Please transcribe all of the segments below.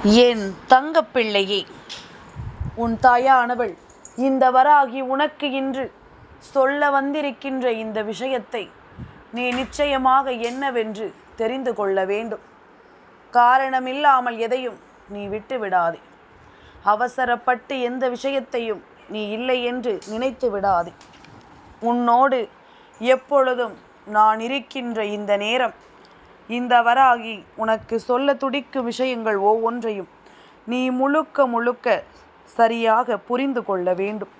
என் தங்கப்பிள்ளையே, உன் தாயானவள் இந்த வராகி உனக்கு இன்று சொல்ல வந்திருக்கின்ற இந்த விஷயத்தை நீ நிச்சயமாக என்னவென்று தெரிந்து கொள்ள வேண்டும். காரணமில்லாமல் எதையும் நீ விட்டு விடாதே. அவசரப்பட்டு எந்த விஷயத்தையும் நீ இல்லை என்று நினைத்து விடாதே. உன்னோடு எப்பொழுதும் நான் இருக்கின்ற இந்த நேரம், இந்த வராகி உனக்கு சொல்ல துடிக்கும் விஷயங்கள் ஒவ்வொன்றையும் நீ முழுக்க சரியாக புரிந்து கொள்ள வேண்டும்.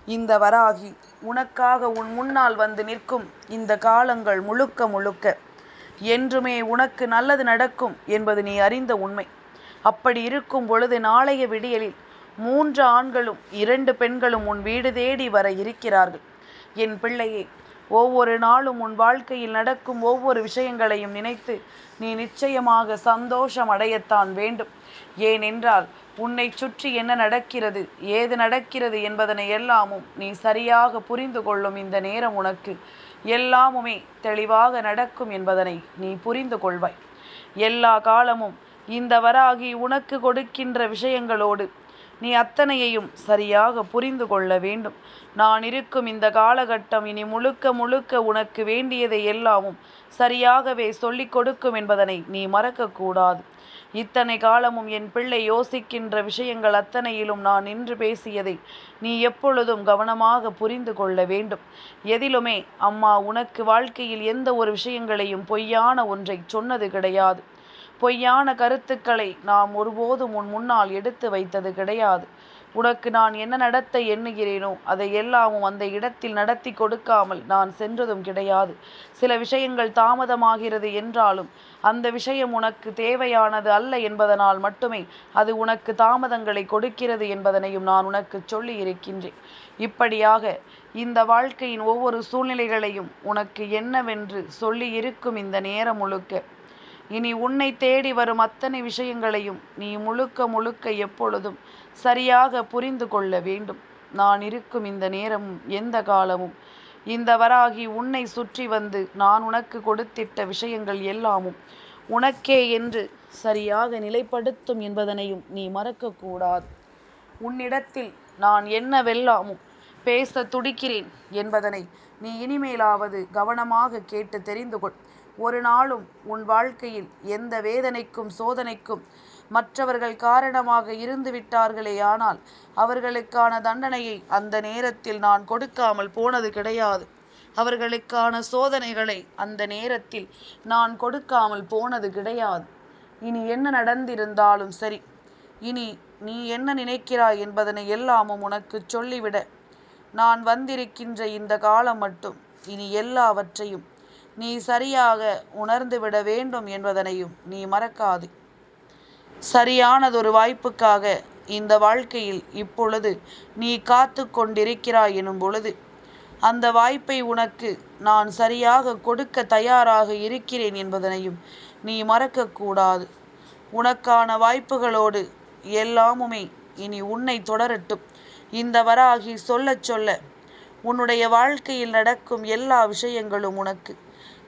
இந்த வராகி உனக்காக உன் முன்னால் வந்து நிற்கும் இந்த காலங்கள் முழுக்க என்றுமே உனக்கு நல்லது நடக்கும் என்பது நீ அறிந்த உண்மை. அப்படி இருக்கும் பொழுது நாளைய விடியலில் 3 ஆண்களும் 2 பெண்களும் உன் வீடு தேடி வர இருக்கிறார்கள். என் பிள்ளையே, ஒவ்வொரு நாளும் உன் வாழ்க்கையில் நடக்கும் ஒவ்வொரு விஷயங்களையும் நினைத்து நீ நிச்சயமாக சந்தோஷம் அடையத்தான் வேண்டும். ஏனென்றால் உன்னை சுற்றி என்ன நடக்கிறது, ஏது நடக்கிறது என்பதனை எல்லாமும் நீ சரியாக புரிந்து கொள்ளும் இந்த நேரம் உனக்கு எல்லாமுமே தெளிவாக நடக்கும் என்பதனை நீ புரிந்து கொள்வாய். எல்லா காலமும் இந்த வராகி உனக்கு கொடுக்கின்ற விஷயங்களோடு நீ அத்தனையையும் சரியாக புரிந்து கொள்ள வேண்டும். நான் இருக்கும் இந்த காலகட்டம் இனி முழுக்க உனக்கு வேண்டியதை எல்லாமும் சரியாகவே சொல்லிக் கொடுக்கும் என்பதனை நீ மறக்கக்கூடாது. இத்தனை காலமும் என் பிள்ளை யோசிக்கின்ற விஷயங்கள் அத்தனையிலும் நான் நின்று பேசியதை நீ எப்பொழுதும் கவனமாக புரிந்து கொள்ள வேண்டும். எதிலுமே அம்மா உனக்கு வாழ்க்கையில் எந்த ஒரு விஷயங்களையும் பொய்யான ஒன்றை சொன்னது கிடையாது. பொய்யான கருத்துக்களை நாம் ஒருபோதும் உன் முன்னால் எடுத்து வைத்தது கிடையாது. உனக்கு நான் என்ன நடத்த எண்ணுகிறேனோ அதை எல்லாமும் அந்த இடத்தில் நடத்தி கொடுக்காமல் நான் சென்றதும் கிடையாது. சில விஷயங்கள் தாமதமாகிறது என்றாலும் அந்த விஷயம் உனக்கு தேவையானது அல்ல என்பதனால் மட்டுமே அது உனக்கு தாமதங்களை கொடுக்கிறது என்பதனையும் நான் உனக்கு சொல்லி இருக்கின்றேன். இப்படியாக இந்த வாழ்க்கையின் ஒவ்வொரு சூழ்நிலைகளையும் உனக்கு என்னவென்று சொல்லி இருக்கும் இந்த நேரம் முழுக்க இனி உன்னை தேடி வரும் அத்தனை விஷயங்களையும் நீ முழுக்க எப்பொழுதும் சரியாக புரிந்து கொள்ள வேண்டும். நான் இருக்கும் இந்த நேரமும் எந்த காலமும் இந்த வராகி உன்னை சுற்றி வந்து நான் உனக்கு கொடுத்திட்ட விஷயங்கள் எல்லாமும் உனக்கே என்று சரியாக நிலைப்படுத்தும் என்பதனையும் நீ மறக்கக்கூடாது. உன்னிடத்தில் நான் என்னவெல்லாமும் பேச துடிக்கிறேன் என்பதனை நீ இனிமேலாவது கவனமாக கேட்டு தெரிந்து கொள். ஒரு நாளும் உன் வாழ்க்கையில் எந்த வேதனைக்கும் சோதனைக்கும் மற்றவர்கள் காரணமாக இருந்து விட்டார்களே, ஆனால் அவர்களுக்கான தண்டனையை அந்த நேரத்தில் நான் கொடுக்காமல் போனது கிடையாது. அவர்களுக்கான சோதனைகளை அந்த நேரத்தில் நான் கொடுக்காமல் போனது கிடையாது. இனி என்ன நடந்திருந்தாலும் சரி, இனி நீ என்ன நினைக்கிறாய் என்பதனை எல்லாமும் உனக்கு சொல்லிவிட நான் வந்திருக்கின்ற இந்த காலம் மட்டும் இனி எல்லாவற்றையும் நீ சரியாக உணர்ந்துவிட வேண்டும் என்பதனையும் நீ மறக்காது. சரியானதொரு வாய்ப்புக்காக இந்த வாழ்க்கையில் இப்பொழுது நீ காத்து கொண்டிருக்கிறாய் எனும் பொழுது அந்த வாய்ப்பை உனக்கு நான் சரியாக கொடுக்க தயாராக இருக்கிறேன் என்பதனையும் நீ மறக்கக்கூடாது. உனக்கான வாய்ப்புகளோடு எல்லாமுமே இனி உன்னை தொடரட்டும். இந்த வராகி சொல்ல உன்னுடைய வாழ்க்கையில் நடக்கும் எல்லா விஷயங்களும் உனக்கு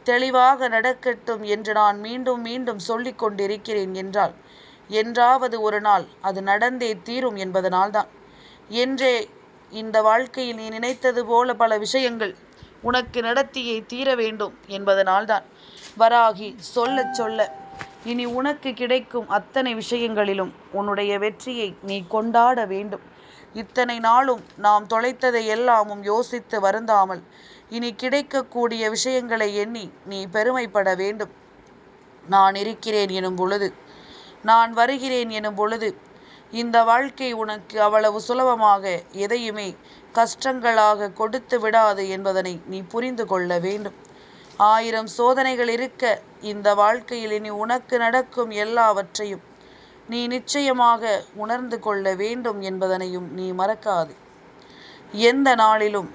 தெளிவாக நடக்கட்டும் என்று நான் மீண்டும் சொல்லிக் கொண்டிருக்கிறேன் என்றால் என்றாவது ஒரு நாள் அது நடந்தே தீரும் என்பதனால்தான். என்றே இந்த வாழ்க்கையில் நீ நினைத்தது போல பல விஷயங்கள் உனக்கு நடத்தியே தீர வேண்டும் என்பதனால்தான் வராகி சொல்ல இனி உனக்கு கிடைக்கும் அத்தனை விஷயங்களிலும் உன்னுடைய வெற்றியை நீ கொண்டாட வேண்டும். இத்தனை நாளும் நாம் தொலைத்ததை எல்லாமும் யோசித்து வருந்தாமல் இனி கிடைக்கக்கூடிய விஷயங்களை எண்ணி நீ பெருமைப்பட வேண்டும். நான் இருக்கிறேன் எனும் பொழுது, நான் வருகிறேன் எனும் பொழுது இந்த வாழ்க்கை உனக்கு அவ்வளவு சுலபமாக எதையுமே கஷ்டங்களாக கொடுத்து விடாது என்பதனை நீ புரிந்து கொள்ள வேண்டும். 1000 சோதனைகள் இருக்க இந்த வாழ்க்கையில் இனி உனக்கு நடக்கும் எல்லாவற்றையும் நீ நிச்சயமாக உணர்ந்து கொள்ள வேண்டும் என்பதனையும் நீ மறக்காது. எந்த நாளிலும்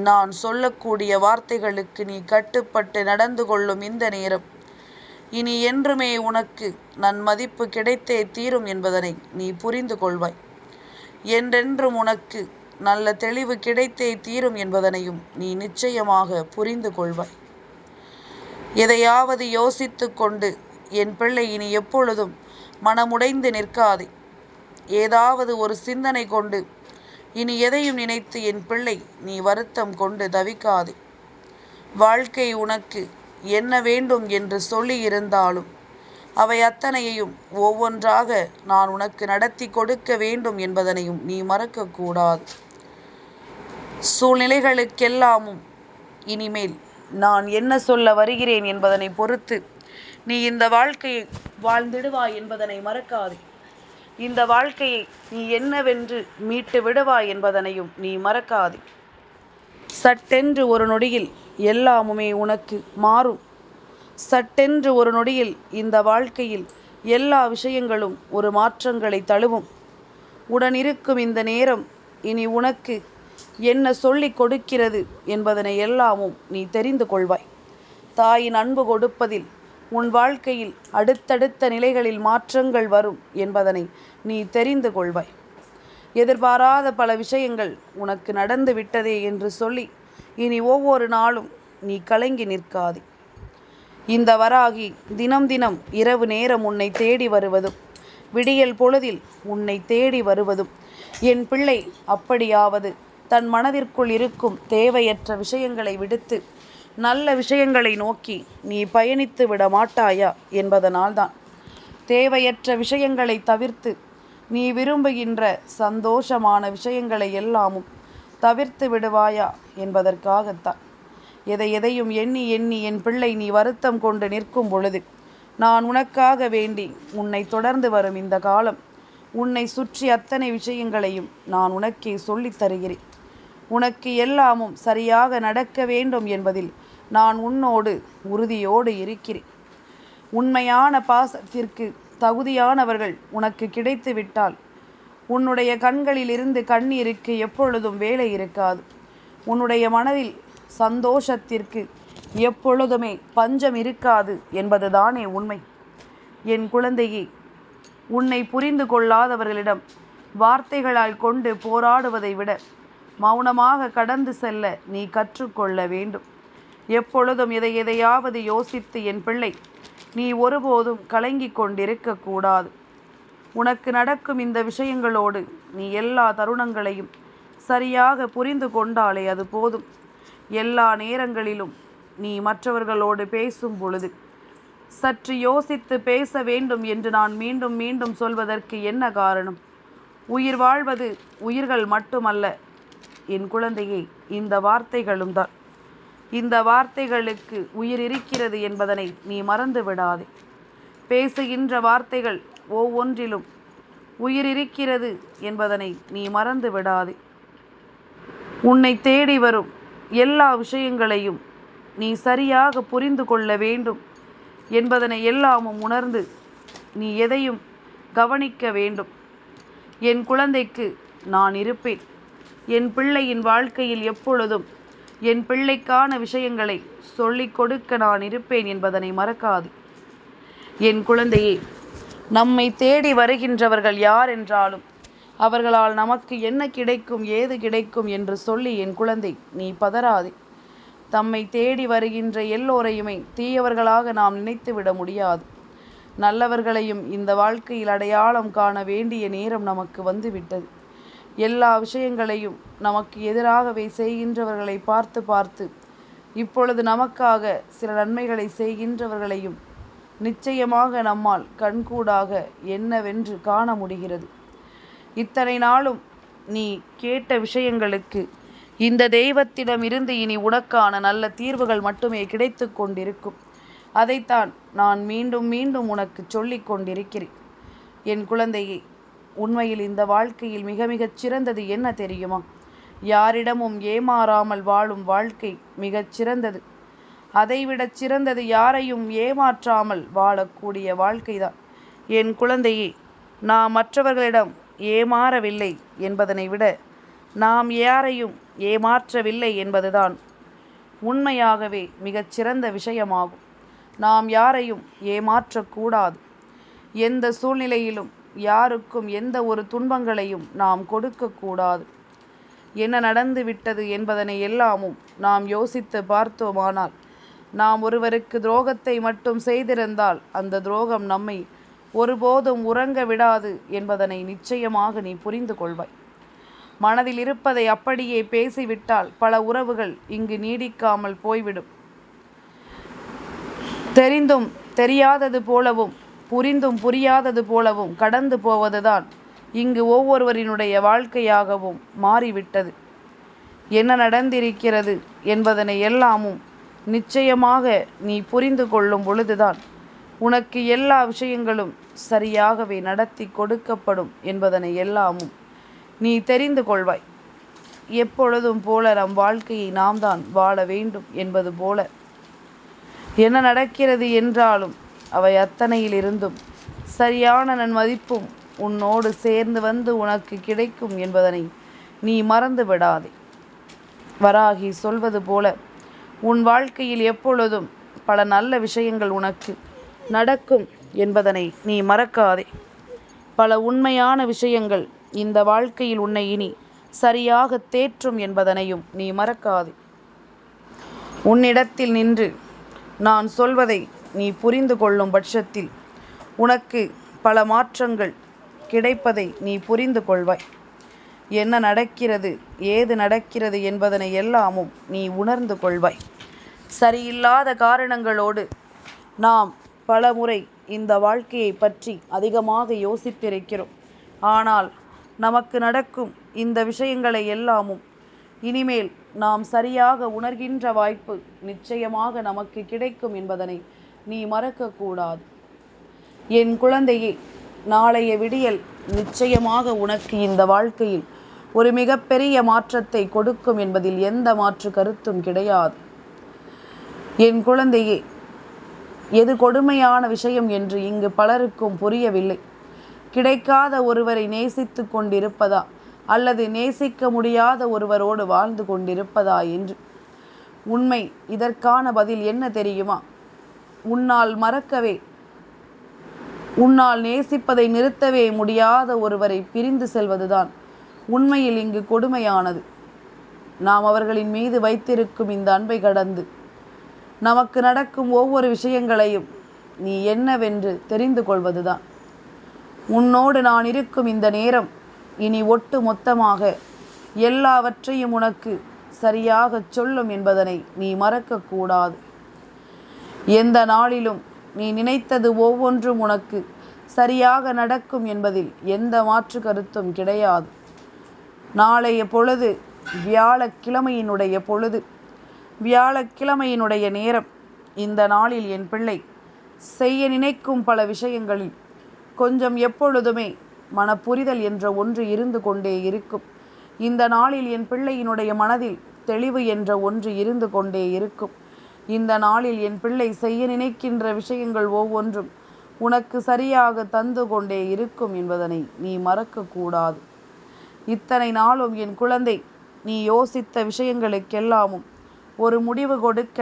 நான் சொல்லக்கூடிய வார்த்தைகளுக்கு நீ கட்டுப்பட்டு நடந்து கொள்ளும் இந்த நேரம் இனி என்றுமே உனக்கு நன்மதிப்பு கிடைத்தே தீரும் என்பதனை நீ புரிந்து கொள்வாய். என்றென்றும் உனக்கு நல்ல தெளிவு கிடைத்தே தீரும் என்பதனையும் நீ நிச்சயமாக புரிந்து கொள்வாய். எதையாவது யோசித்து கொண்டு என் பிள்ளை இனி எப்பொழுதும் மனமுடைந்து நிற்காதே. ஏதாவது ஒரு சிந்தனை கொண்டு இனி எதையும் நினைத்து என் பிள்ளை நீ வருத்தம் கொண்டு தவிக்காதே. வாழ்க்கை உனக்கு என்ன வேண்டும் என்று சொல்லியிருந்தாலும் அவை அத்தனையையும் ஒவ்வொன்றாக நான் உனக்கு நடத்தி கொடுக்க வேண்டும் என்பதனையும் நீ மறக்கக்கூடாது. சூழ்நிலைகளுக்கெல்லாமும் இனிமேல் நான் என்ன சொல்ல வருகிறேன் என்பதனை பொறுத்து நீ இந்த வாழ்க்கையை வாழ்ந்திடுவாய் என்பதனை மறக்காதே. இந்த வாழ்க்கையை நீ என்னவென்று மீட்டு விடுவாய் என்பதனையும் நீ மறக்காதே. சட்டென்று ஒரு நொடியில் எல்லாமுமே உனக்கு மாறும். சட்டென்று ஒரு நொடியில் இந்த வாழ்க்கையில் எல்லா விஷயங்களும் ஒரு மாற்றங்களை தழுவும். உடனிருக்கும் இந்த நேரம் இனி உனக்கு என்ன சொல்லிக் கொடுக்கிறது என்பதனை எல்லாமும் நீ தெரிந்து கொள்வாய். தாயின் அன்பு கொடுப்பதில் உன் வாழ்க்கையில் அடுத்தடுத்த நிலைகளில் மாற்றங்கள் வரும் என்பதனை நீ தெரிந்து கொள்வாய். எதிர்பாராத பல விஷயங்கள் உனக்கு நடந்து விட்டதே என்று சொல்லி இனி ஒவ்வொரு நாளும் நீ கலங்கி நிற்காதே. இந்த வராகி தினம் தினம் இரவு நேரம் உன்னை தேடி வருவதும் விடியல் பொழுதில் உன்னை தேடி வருவதும் என் பிள்ளை அப்படியாவது தன் மனதிற்குள் இருக்கும் தேவையற்ற விஷயங்களை விடுத்து நல்ல விஷயங்களை நோக்கி நீ பயணித்து விட மாட்டாயா என்பதனால்தான். தேவையற்ற விஷயங்களை தவிர்த்து நீ விரும்புகின்ற சந்தோஷமான விஷயங்களை எல்லாமும் தவிர்த்து விடுவாயா என்பதற்காகத்தான். எதையும் எண்ணி எண்ணி என் பிள்ளை நீ வருத்தம் கொண்டு நிற்கும் பொழுது நான் உனக்காக வேண்டி உன்னை தொடர்ந்து வரும் இந்த காலம் உன்னை சுற்றி அத்தனை விஷயங்களையும் நான் உனக்கே சொல்லித் தருகிறேன். உனக்கு எல்லாமும் சரியாக நடக்க வேண்டும் என்பதில் நான் உன்னோடு உறுதியோடு இருக்கிறேன். உண்மையான பாசத்திற்கு தகுதியானவர்கள் உனக்கு கிடைத்து விட்டால் உன்னுடைய கண்களில் இருந்து கண்ணீருக்கு எப்பொழுதும் வேலை இருக்காது. உன்னுடைய மனதில் சந்தோஷத்திற்கு எப்பொழுதுமே பஞ்சம் இருக்காது என்பதுதானே உண்மை. என் குழந்தையே, உன்னை புரிந்து கொள்ளாதவர்களிடம் வார்த்தைகளால் கொண்டு போராடுவதை விட மௌனமாக கடந்து செல்ல நீ கற்றுக்கொள்ள வேண்டும். எப்பொழுதும் எதையாவது யோசித்து என் பிள்ளை நீ ஒருபோதும் கலங்கிக் கொண்டிருக்கக்கூடாது. உனக்கு நடக்கும் இந்த விஷயங்களோடு நீ எல்லா தருணங்களையும் சரியாக புரிந்து கொண்டாலே அது போதும். எல்லா நேரங்களிலும் நீ மற்றவர்களோடு பேசும் பொழுது சற்று யோசித்து பேச வேண்டும் என்று நான் மீண்டும் மீண்டும் சொல்வதற்கு என்ன காரணம்? உயிர் வாழ்வது உயிர்கள் மட்டுமல்ல என் குழந்தையே, இந்த வார்த்தைகளும் தான். இந்த வார்த்தைகளுக்கு உயிர் இருக்கிறது என்பதனை நீ மறந்து விடாதே. பேசுகின்ற வார்த்தைகள் ஒவ்வொன்றிலும் உயிர் இருக்கிறது என்பதனை நீ மறந்து விடாதே. உன்னை தேடி வரும் எல்லா விஷயங்களையும் நீ சரியாக புரிந்து கொள்ள வேண்டும் என்பதனை எல்லாமும் உணர்ந்து நீ எதையும் கவனிக்க வேண்டும். என் குழந்தைக்கு நான் இருப்பேன். என் பிள்ளையின் வாழ்க்கையில் எப்பொழுதும் என் பிள்ளைக்கான விஷயங்களை சொல்லிக் கொடுக்க நான் இருப்பேன் என்பதனை மறக்காது. என் குழந்தையே, நம்மை தேடி வருகின்றவர்கள் யார் என்றாலும் அவர்களால் நமக்கு என்ன கிடைக்கும் ஏது கிடைக்கும் என்று சொல்லி என் குழந்தை நீ பதறாதே. தம்மை தேடி வருகின்ற எல்லோரையுமே தீயவர்களாக நாம் நினைத்து விட முடியாது. நல்லவர்களையும் இந்த வாழ்க்கையில் அடையாளம் காண வேண்டிய நேரம் நமக்கு வந்துவிட்டது. எல்லா விஷயங்களையும் நமக்கு எதிராகவே செய்கின்றவர்களை பார்த்து பார்த்து இப்பொழுது நமக்காக சில நன்மைகளை செய்கின்றவர்களையும் நிச்சயமாக நம்மால் கண்கூடாக என்னவென்று காண முடிகிறது. இத்தனை நாளும் நீ கேட்ட விஷயங்களுக்கு இந்த தெய்வத்திடம் இருந்து இனி உனக்கான நல்ல தீர்வுகள் மட்டுமே கிடைத்து கொண்டிருக்கும். அதைத்தான் நான் மீண்டும் மீண்டும் உனக்கு சொல்லிக் கொண்டிருக்கிறேன். என் குழந்தையே, உண்மையில் இந்த வாழ்க்கையில் மிக மிகச் சிறந்தது என்ன தெரியுமா? யாரிடமும் ஏமாறாமல் வாழும் வாழ்க்கை மிகச் சிறந்தது. அதைவிடச் சிறந்தது யாரையும் ஏமாற்றாமல் வாழக்கூடிய வாழ்க்கைதான். என் குழந்தையே, நாம் மற்றவர்களிடம் ஏமாறவில்லை என்பதனை விட நாம் யாரையும் ஏமாற்றவில்லை என்பதுதான் உண்மையாகவே மிகச்சிறந்த விஷயமாகும். நாம் யாரையும் ஏமாற்றக்கூடாது. எந்த சூழ்நிலையிலும் யாருக்கும் எந்த ஒரு துன்பங்களையும் நாம் கொடுக்கக்கூடாது. என்ன நடந்து விட்டது என்பதனை எல்லாமும் நாம் யோசித்து பார்த்தோமானால் நாம் ஒருவருக்கு துரோகத்தை மட்டும் செய்திருந்தால் அந்த துரோகம் நம்மை ஒருபோதும் உறங்க விடாது என்பதனை நிச்சயமாக நீ புரிந்து கொள்வாய். மனதில் இருப்பதை அப்படியே பேசிவிட்டால் பல உறவுகள் இங்கு நீடிக்காமல் போய்விடும். தெரிந்தும் தெரியாதது போலவும் புரிந்தும் புரியாதது போலவும் கடந்து போவதுதான் இங்கு ஒவ்வொருவரினுடைய வாழ்க்கையாகவும் மாறிவிட்டது. என்ன நடந்திருக்கிறது என்பதனை எல்லாமும் நிச்சயமாக நீ புரிந்து கொள்ளும் பொழுதுதான் உனக்கு எல்லா விஷயங்களும் சரியாகவே நடத்தி கொடுக்கப்படும் என்பதனை எல்லாமும் நீ தெரிந்து கொள்வாய். எப்பொழுதும் போல நம் வாழ்க்கையை நாம் தான் வாழ வேண்டும் என்பது போல என்ன நடக்கிறது என்றாலும் அவை அத்தனையிலிருந்தும் சரியான நன்மதிப்பும் உன்னோடு சேர்ந்து வந்து உனக்கு கிடைக்கும் என்பதனை நீ மறந்து விடாதே. வராகி சொல்வது போல உன் வாழ்க்கையில் எப்பொழுதும் பல நல்ல விஷயங்கள் உனக்கு நடக்கும் என்பதனை நீ மறக்காதே. பல உண்மையான விஷயங்கள் இந்த வாழ்க்கையில் உன்னை இனி சரியாக தேற்றும் என்பதனையும் நீ மறக்காதே. உன்னிடத்தில் நின்று நான் சொல்வதை நீ புரிந்து கொள்ளும் பட்சத்தில் உனக்கு பல மாற்றங்கள் கிடைப்பதை நீ புரிந்து கொள்வாய். என்ன நடக்கிறது, ஏது நடக்கிறது என்பதனை எல்லாமும் நீ உணர்ந்து கொள்வாய். சரியில்லாத காரணங்களோடு நாம் பல முறை இந்த வாழ்க்கையை பற்றி அதிகமாக யோசித்திருக்கிறோம். ஆனால் நமக்கு நடக்கும் இந்த விஷயங்களை எல்லாமும் இனிமேல் நாம் சரியாக உணர்கின்ற வாய்ப்பு நிச்சயமாக நமக்கு கிடைக்கும் என்பதனை நீ மறக்கக்கூடாது. என் குழந்தையே, நாளைய விடியல் நிச்சயமாக உனக்கு இந்த வாழ்க்கையில் ஒரு மிகப்பெரிய மாற்றத்தை கொடுக்கும் என்பதில் எந்த மாற்று கருத்தும் கிடையாது. என் குழந்தையே, எது கொடுமையான விஷயம் என்று இங்கு பலருக்கும் புரியவில்லை. கிடைக்காத ஒருவரை நேசித்து கொண்டிருப்பதா அல்லது நேசிக்க முடியாத ஒருவரோடு வாழ்ந்து கொண்டிருப்பதா என்று. உண்மை இதற்கான பதில் என்ன தெரியுமா? உன்னால் நேசிப்பதை நிறுத்தவே முடியாத ஒருவரை பிரிந்து செல்வதுதான் உண்மையில் இங்கு கொடுமையானது. நாம் அவர்களின் மீது வைத்திருக்கும் இந்த அன்பை கடந்து நமக்கு நடக்கும் ஒவ்வொரு விஷயங்களையும் நீ என்னவென்று தெரிந்து கொள்வதுதான். உன்னோடு நான் இருக்கும் இந்த நேரம் இனி ஒட்டு மொத்தமாக எல்லாவற்றையும் உனக்கு சரியாக சொல்லும் என்பதனை நீ மறக்கக்கூடாது. எந்த நாளிலும் நீ நினைத்தது ஒவ்வொன்றும் உனக்கு சரியாக நடக்கும் என்பதில் எந்த மாற்று கருத்தும் கிடையாது. நாளைய பொழுது வியாழக்கிழமையினுடைய பொழுது, வியாழக்கிழமையினுடைய நேரம். இந்த நாளில் என் பிள்ளை செய்ய நினைக்கும் பல விஷயங்களில் கொஞ்சம் எப்பொழுதுமே மனப்புரிதல் என்ற ஒன்று இருந்து கொண்டே இருக்கும். இந்த நாளில் என் பிள்ளையினுடைய மனதில் தெளிவு என்ற ஒன்று இருந்து கொண்டே இருக்கும். இந்த நாளில் என் பிள்ளை செய்ய நினைக்கின்ற விஷயங்கள் ஒவ்வொன்றும் உனக்கு சரியாக தந்து கொண்டே இருக்கும் என்பதனை நீ மறக்கக்கூடாது. இத்தனை நாளும் என் குழந்தை நீ யோசித்த விஷயங்களுக்கெல்லாமும் ஒரு முடிவு கொடுக்க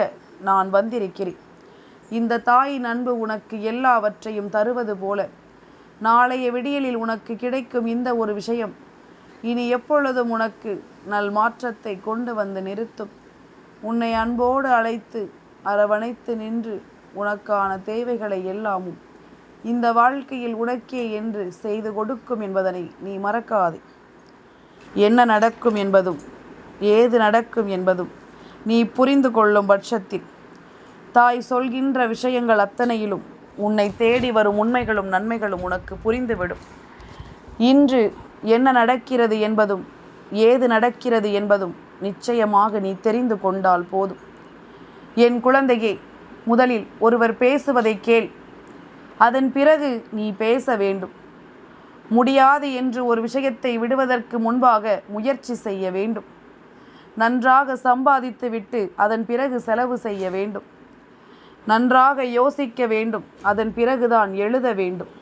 நான் வந்திருக்கிறேன். இந்த தாயின் அன்பு உனக்கு எல்லாவற்றையும் தருவது போல நாளைய விடியலில் உனக்கு கிடைக்கும் இந்த ஒரு விஷயம் இனி எப்பொழுதும் உனக்கு நல் மாற்றத்தை கொண்டு வந்து நிறுத்தும். உன்னை அன்போடு அழைத்து அரவணைத்து நின்று உனக்கான தேவைகளை எல்லாமும் இந்த வாழ்க்கையில் உனக்கே என்று செய்து கொடுக்கும் என்பதனை நீ மறக்காதே. என்ன நடக்கும் என்பதும் ஏது நடக்கும் என்பதும் நீ புரிந்து கொள்ளும் பட்சத்தில் தாய் சொல்கின்ற விஷயங்கள் அத்தனையிலும் உன்னை தேடி வரும் உண்மைகளும் நன்மைகளும் உனக்கு புரிந்துவிடும். இன்று என்ன நடக்கிறது என்பதும் ஏது நடக்கிறது என்பதும் நிச்சயமாக நீ தெரிந்து கொண்டால் போதும். என் குழந்தையே, முதலில் ஒருவர் பேசுவதை கேள், அதன் பிறகு நீ பேச வேண்டும். முடியாது என்று ஒரு விஷயத்தை விடுவதற்கு முன்பாக முயற்சி செய்ய வேண்டும். நன்றாக சம்பாதித்து விட்டு அதன் பிறகு செலவு செய்ய வேண்டும். நன்றாக யோசிக்க வேண்டும், அதன் பிறகுதான் எழுத வேண்டும்.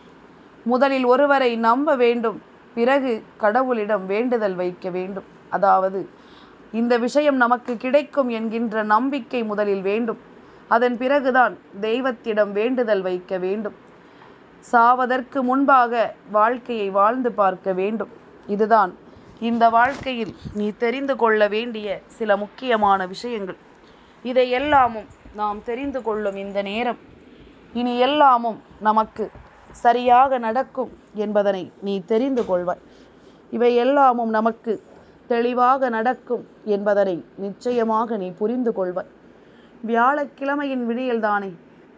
முதலில் ஒருவரை நம்ப வேண்டும், பிறகு கடவுளிடம் வேண்டுதல் வைக்க வேண்டும். அதாவது இந்த விஷயம் நமக்கு கிடைக்கும் என்கின்ற நம்பிக்கை முதலில் வேண்டும். அதன் பிறகுதான் தெய்வத்திடம் வேண்டுதல் வைக்க வேண்டும். சாவதற்கு முன்பாக வாழ்க்கையை வாழ்ந்து பார்க்க வேண்டும். இதுதான் இந்த வாழ்க்கையில் நீ தெரிந்து கொள்ள வேண்டிய சில முக்கியமான விஷயங்கள். இதை எல்லாமும் நாம் தெரிந்து கொள்ளும் இந்த நேரம் இனி எல்லாமும் நமக்கு சரியாக நடக்கும் என்பதனை நீ தெரிந்து கொள்வாய். இவை எல்லாமும் நமக்கு தெளிவாக நடக்கும் என்பதனை நிச்சயமாக நீ புரிந்து கொள்வாய். வியாழக்கிழமையின் விடியல்தானே,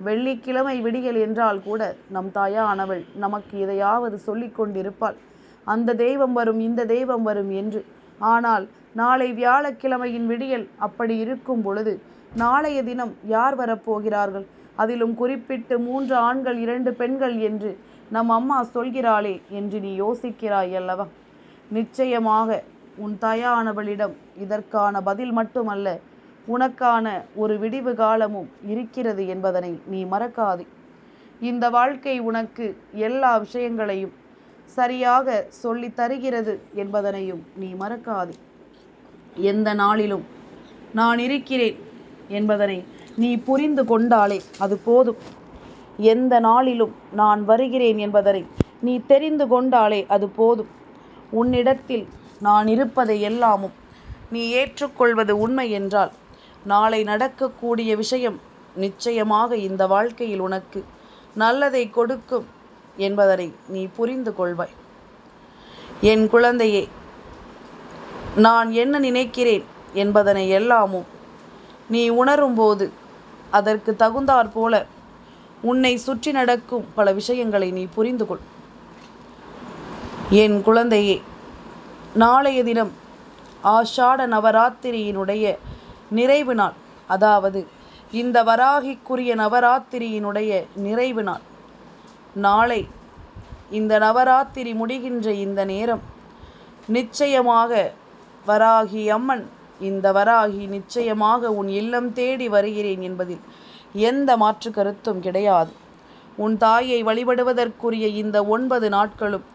வெள்ளிக்கிழமை விடியல் என்றால் கூட நம் தாயானவள் நமக்கு எதையாவது சொல்லி கொண்டிருப்பாள். அந்த தெய்வம் வரும், இந்த தெய்வம் வரும் என்று. ஆனால் நாளை வியாழக்கிழமையின் விடியல் அப்படி இருக்கும் பொழுது நாளைய தினம் யார் வரப்போகிறார்கள்? அதிலும் குறிப்பிட்டு 3 ஆண்கள் 2 பெண்கள் என்று நம் அம்மா சொல்கிறாளே என்று நீ யோசிக்கிறாய் அல்லவா? நிச்சயமாக உன் தாயானவளிடம் இதற்கான பதில் மட்டுமல்ல, உனக்கான ஒரு விடிவு காலமும் இருக்கிறது என்பதனை நீ மறக்காதே. இந்த வாழ்க்கை உனக்கு எல்லா விஷயங்களையும் சரியாக சொல்லி தருகிறது என்பதனையும் நீ மறக்காதே. எந்த நாளிலும் நான் இருக்கிறேன் என்பதனை நீ புரிந்து கொண்டாலே அது போதும். எந்த நாளிலும் நான் வருகிறேன் என்பதனை நீ தெரிந்து கொண்டாலே அது போதும். உன்னிடத்தில் நான் இருப்பதை எல்லாமும் நீ ஏற்றுக்கொள்வது உண்மை என்றால் நாளை நடக்கக்கூடிய விஷயம் நிச்சயமாக இந்த வாழ்க்கையில் உனக்கு நல்லதை கொடுக்கும் என்பதனை நீ புரிந்து கொள்வாய். என் குழந்தையே, நான் என்ன நினைக்கிறேன் என்பதனை எல்லாமும் நீ உணரும்போது அதற்கு தகுந்தாற் போல உன்னை சுற்றி நடக்கும் பல விஷயங்களை நீ புரிந்து கொள். என் குழந்தையே, நாளைய தினம் ஆஷாட நவராத்திரியினுடைய நிறைவு நாள், அதாவது இந்த வராகிக்குரிய நவராத்திரியினுடைய நிறைவு நாள். நாளை இந்த நவராத்திரி முடிகின்ற இந்த நேரம் நிச்சயமாக வராகி அம்மன், இந்த வராகி நிச்சயமாக உன் இல்லம் தேடி வருகிறேன் என்பதில் எந்த மாற்று கருத்தும் கிடையாது. உன் தாயை வழிபடுவதற்குரிய இந்த 9 நாட்களும்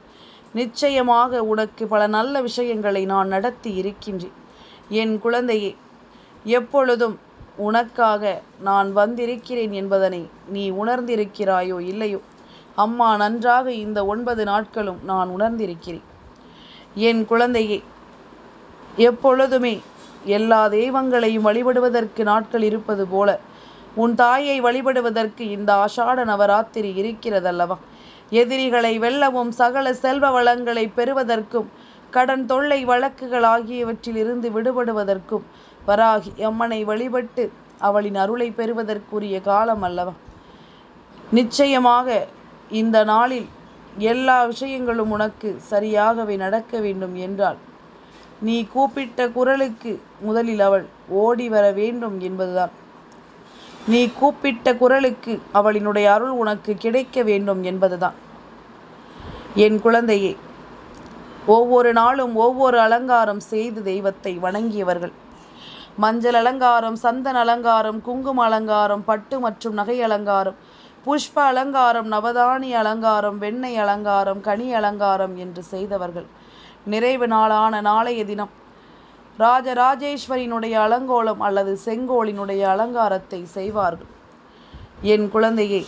நிச்சயமாக உனக்கு பல நல்ல விஷயங்களை நான் நடத்தி இருக்கின்றேன். என் குழந்தையே, எப்பொழுதும் உனக்காக நான் வந்திருக்கிறேன் என்பதனை நீ உணர்ந்திருக்கிறாயோ இல்லையோ, அம்மா நன்றாக இந்த 9 நாட்களும் நான் உணர்ந்திருக்கிறேன். என் குழந்தையே, எப்பொழுதுமே எல்லா தெய்வங்களையும் வழிபடுவதற்கு நாட்கள் இருப்பது போல உன் தாயை வழிபடுவதற்கு இந்த ஆஷாட நவராத்திரி இருக்கிறதல்லவா? எதிரிகளை வெல்லவும் சகல செல்வ வளங்களை பெறுவதற்கும் கடன் தொல்லை வழக்குகள் ஆகியவற்றில் இருந்து விடுபடுவதற்கும் வராகி அம்மனை வழிபட்டு அவளின் அருளை பெறுவதற்குரிய காலம் அல்லவா? நிச்சயமாக இந்த நாளில் எல்லா விஷயங்களும் உனக்கு சரியாகவே நடக்க வேண்டும் என்றால் நீ கூப்பிட்ட குரலுக்கு முதலில் அவள் ஓடி வர வேண்டும் என்பதுதான். நீ கூப்பிட்ட குரலுக்கு அவளினுடைய அருள் உனக்கு கிடைக்க வேண்டும் என்பதுதான். என் குழந்தையே, ஒவ்வொரு நாளும் ஒவ்வொரு அலங்காரம் செய்து தெய்வத்தை வணங்கியவர்கள். மஞ்சள் அலங்காரம், சந்தன அலங்காரம், குங்கும அலங்காரம், பட்டு மற்றும் நகை அலங்காரம், புஷ்ப அலங்காரம், நவதானிய அலங்காரம், வெண்ணெய் அலங்காரம், கனி அலங்காரம் என்று செய்தவர்கள் நிறைவு நாளான நாளைய தினம் ராஜராஜேஸ்வரியினுடைய அலங்கோலம் அல்லது செங்கோலினுடைய அலங்காரத்தை செய்வார்கள். என் குழந்தையே,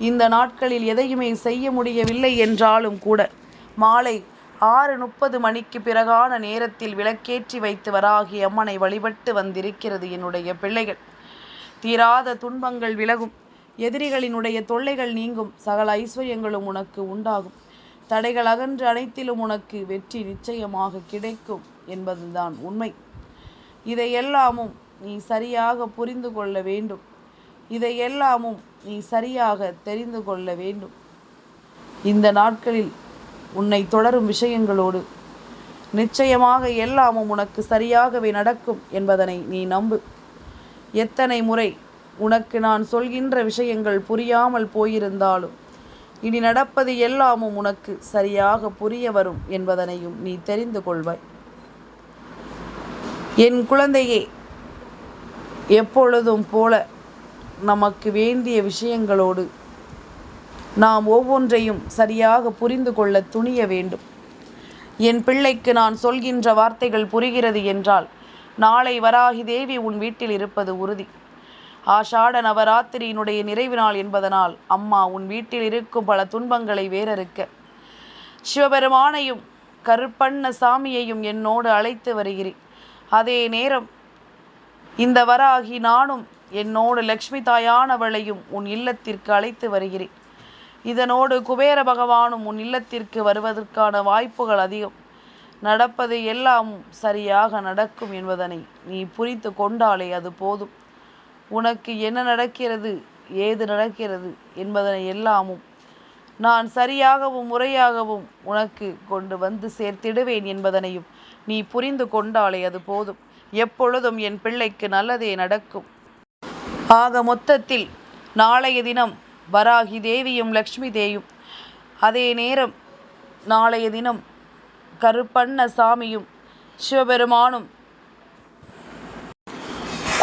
இந்த நாட்களில் எதையுமே செய்ய முடியவில்லை என்றாலும் கூட மாலை 6:30 மணிக்கு பிறகான நேரத்தில் விளக்கேற்றி வைத்து வராகி அம்மனை வழிபட்டு வந்திருக்கிறது என்னுடைய பிள்ளைகள். தீராத துன்பங்கள் விலகும், எதிரிகளினுடைய தொல்லைகள் நீங்கும், சகல ஐஸ்வர்யங்களும் உனக்கு உண்டாகும், தடைகள் அகன்று அனைத்திலும் உனக்கு வெற்றி நிச்சயமாக கிடைக்கும் என்பதுதான் உண்மை. இதையெல்லாமும் நீ சரியாக புரிந்து கொள்ள வேண்டும். இதையெல்லாமும் நீ சரியாக தெரிந்து கொள்ள வேண்டும். இந்த நாட்களில் உன்னை தொடரும் விஷயங்களோடு நிச்சயமாக எல்லாமும் உனக்கு சரியாகவே நடக்கும் என்பதனை நீ நம்பு. எத்தனை முறை உனக்கு நான் சொல்கின்ற விஷயங்கள் புரியாமல் போயிருந்தாலும் இனி நடப்பது எல்லாமும் உனக்கு சரியாக புரிய வரும் என்பதனையும் நீ தெரிந்து கொள்வாய். என் குழந்தையே, எப்பொழுதும் போல நமக்கு வேண்டிய விஷயங்களோடு நாம் ஒவ்வொன்றையும் சரியாக புரிந்து கொள்ள துணிய வேண்டும். என் பிள்ளைக்கு நான் சொல்கின்ற வார்த்தைகள் புரிகிறது என்றால் நாளை வராகி தேவி உன் வீட்டில் இருப்பது உறுதி. ஆஷாட நவராத்திரியினுடைய நிறைவு நாள் என்பதனால் அம்மா உன் வீட்டில் இருக்கும் பல துன்பங்களை வேறறுக்க சிவபெருமானையும் கருப்பண்ண சாமியையும் என்னோடு அழைத்து வருகிறேன். அதே நேரம் இந்த வராகி நானும் என்னோடு லக்ஷ்மி தாயானவளையும் உன் இல்லத்திற்கு அழைத்து வருகிறேன். இதனோடு குபேர பகவானும் உன் இல்லத்திற்கு வருவதற்கான வாய்ப்புகள் அதிகம். நடப்பது எல்லாம் சரியாக நடக்கும் என்பதனை நீ புரிந்து கொண்டாலே அது போதும். உனக்கு என்ன நடக்கிறது, ஏது நடக்கிறது என்பதனை எல்லாமும் நான் சரியாகவும் முறையாகவும் உனக்கு கொண்டு வந்து சேர்த்திடுவேன் என்பதனையும் நீ புரிந்து கொண்டாலே அது போதும். எப்பொழுதும் என் பிள்ளைக்கு நல்லதே நடக்கும். ஆக மொத்தத்தில் நாளைய தினம் வராகி தேவியும் லக்ஷ்மி தேவியும், அதே நேரம் நாளைய தினம் கருப்பண்ண சாமியும் சிவபெருமானும்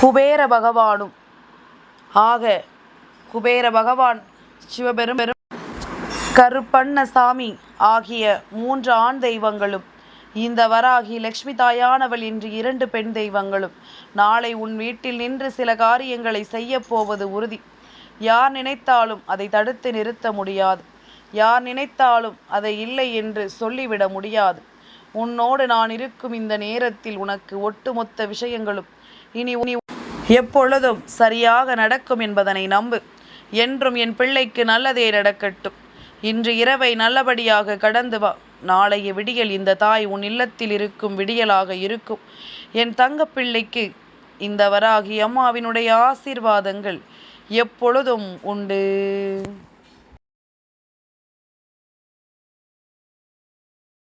குபேர பகவானும், ஆக குபேர பகவான், சிவபெருமான், கருப்பண்ண சாமி ஆகிய 3 ஆண் தெய்வங்களும், இந்த வராகி லக்ஷ்மி தாயானவள் என்று 2 பெண் தெய்வங்களும் நாளை உன் வீட்டில் நின்று சில காரியங்களை செய்ய போவது உறுதி. யார் நினைத்தாலும் அதை தடுத்து நிறுத்த முடியாது. யார் நினைத்தாலும் அதை இல்லை என்று சொல்லிவிட முடியாது. உன்னோடு நான் இருக்கும் இந்த நேரத்தில் உனக்கு ஒட்டுமொத்த விஷயங்களும் இனி எப்பொழுதும் சரியாக நடக்கும் என்பதனை நம்பு. என்றும் என் பிள்ளைக்கு நல்லதே நடக்கட்டும். இன்று இரவை நல்லபடியாக கடந்து வா. நாளைய விடியல் இந்த தாய் உன் இல்லத்தில் இருக்கும் விடியலாக இருக்கும். என் தங்கப்பிள்ளைக்கு இந்த வராகி அம்மாவினுடைய ஆசீர்வாதங்கள் எப்பொழுதும் உண்டு.